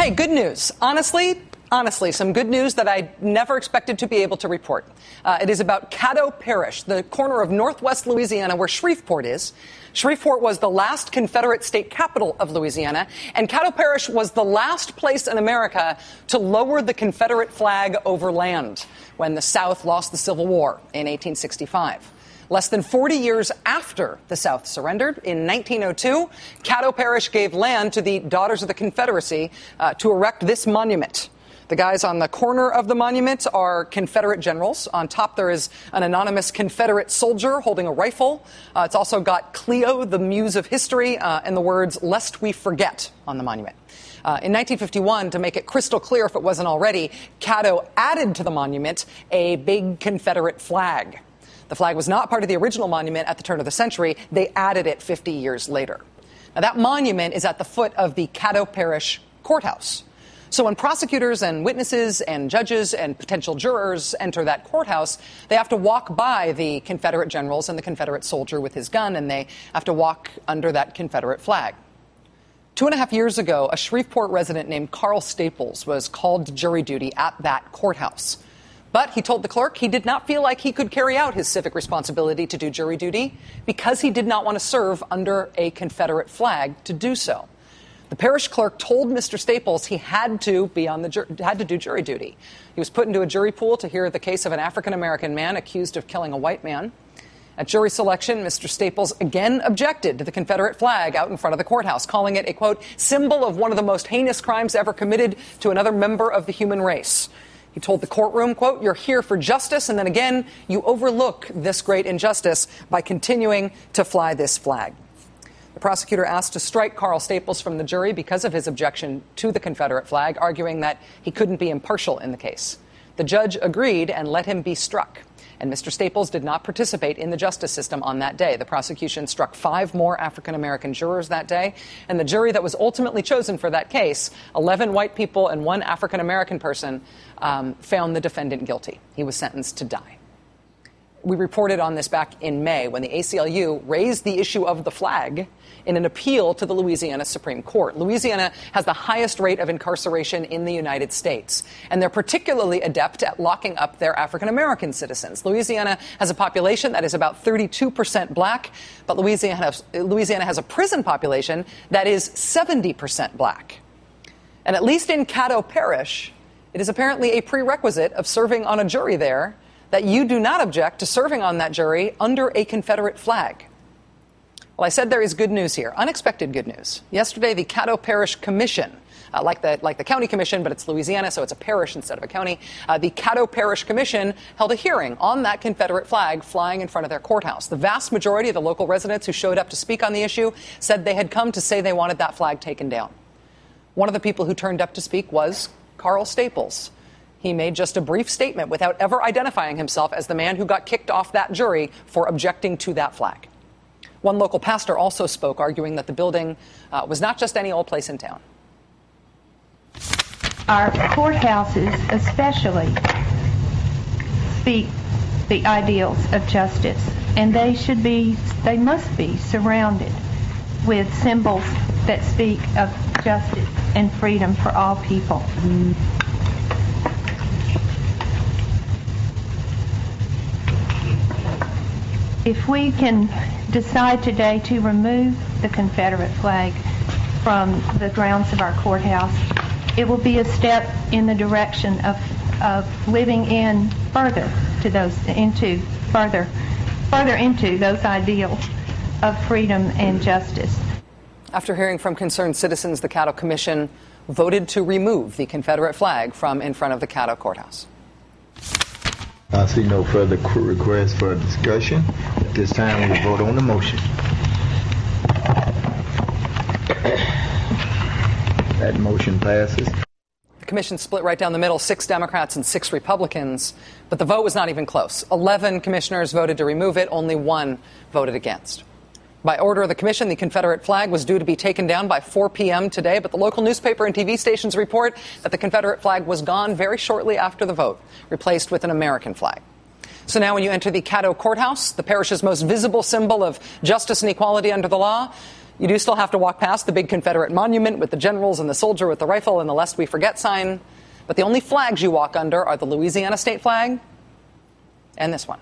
Hey, good news. Honestly, some good news that I never expected to be able to report. It is about Caddo Parish, the corner of northwest Louisiana where Shreveport is. Shreveport was the last Confederate state capital of Louisiana, and Caddo Parish was the last place in America to lower the Confederate flag over land when the South lost the Civil War in 1865. Less than 40 years after the South surrendered, in 1902, Caddo Parish gave land to the Daughters of the Confederacy to erect this monument. The guys on the corner of the monument are Confederate generals. On top, there is an anonymous Confederate soldier holding a rifle. It's also got Cleo, the muse of history, and the words, "Lest we forget," on the monument. In 1951, to make it crystal clear if it wasn't already, Caddo added to the monument a big Confederate flag. The flag was not part of the original monument at the turn of the century. They added it 50 years later. Now, that monument is at the foot of the Caddo Parish Courthouse. So when prosecutors and witnesses and judges and potential jurors enter that courthouse, they have to walk by the Confederate generals and the Confederate soldier with his gun, and they have to walk under that Confederate flag. 2.5 years ago, a Shreveport resident named Carl Staples was called to jury duty at that courthouse. But he told the clerk he did not feel like he could carry out his civic responsibility to do jury duty because he did not want to serve under a Confederate flag to do so. The parish clerk told Mr. Staples he had to do jury duty. He was put into a jury pool to hear the case of an African-American man accused of killing a white man. At jury selection, Mr. Staples again objected to the Confederate flag out in front of the courthouse, calling it a, quote, symbol of one of the most heinous crimes ever committed to another member of the human race. He told the courtroom, quote, "You're here for justice, and then again, you overlook this great injustice by continuing to fly this flag." The prosecutor asked to strike Carl Staples from the jury because of his objection to the Confederate flag, arguing that he couldn't be impartial in the case. The judge agreed and let him be struck. And Mr. Staples did not participate in the justice system on that day. The prosecution struck 5 more African-American jurors that day. And the jury that was ultimately chosen for that case, 11 white people and 1 African-American person, found the defendant guilty. He was sentenced to die. We reported on this back in May when the ACLU raised the issue of the flag in an appeal to the Louisiana Supreme Court. Louisiana has the highest rate of incarceration in the United States, and they're particularly adept at locking up their African-American citizens. Louisiana has a population that is about 32% black, but Louisiana has a prison population that is 70% black. And at least in Caddo Parish, it is apparently a prerequisite of serving on a jury there that you do not object to serving on that jury under a Confederate flag. Well, I said there is good news here, unexpected good news. Yesterday, the Caddo Parish Commission, like the county commission, but it's Louisiana, so it's a parish instead of a county. The Caddo Parish Commission held a hearing on that Confederate flag flying in front of their courthouse. The vast majority of the local residents who showed up to speak on the issue said they had come to say they wanted that flag taken down. One of the people who turned up to speak was Carl Staples. He made just a brief statement without ever identifying himself as the man who got kicked off that jury for objecting to that flag. One local pastor also spoke, arguing that the building was not just any old place in town. Our courthouses especially speak the ideals of justice, and they must be surrounded with symbols that speak of justice and freedom for all people. If we can decide today to remove the Confederate flag from the grounds of our courthouse, it will be a step in the direction of living in further into those ideals of freedom and justice. After hearing from concerned citizens, the Caddo Commission voted to remove the Confederate flag from in front of the Caddo Courthouse. I see no further requests for discussion. At this time, we vote on the motion. That motion passes. The commission split right down the middle, 6 Democrats and 6 Republicans, but the vote was not even close. 11 commissioners voted to remove it, only 1 voted against. By order of the commission, the Confederate flag was due to be taken down by 4 p.m. today, but the local newspaper and TV stations report that the Confederate flag was gone very shortly after the vote, replaced with an American flag. So now when you enter the Caddo Courthouse, the parish's most visible symbol of justice and equality under the law, You do still have to walk past the big Confederate monument with the generals and the soldier with the rifle and the Lest We Forget sign. But the only flags you walk under are the Louisiana state flag and this one.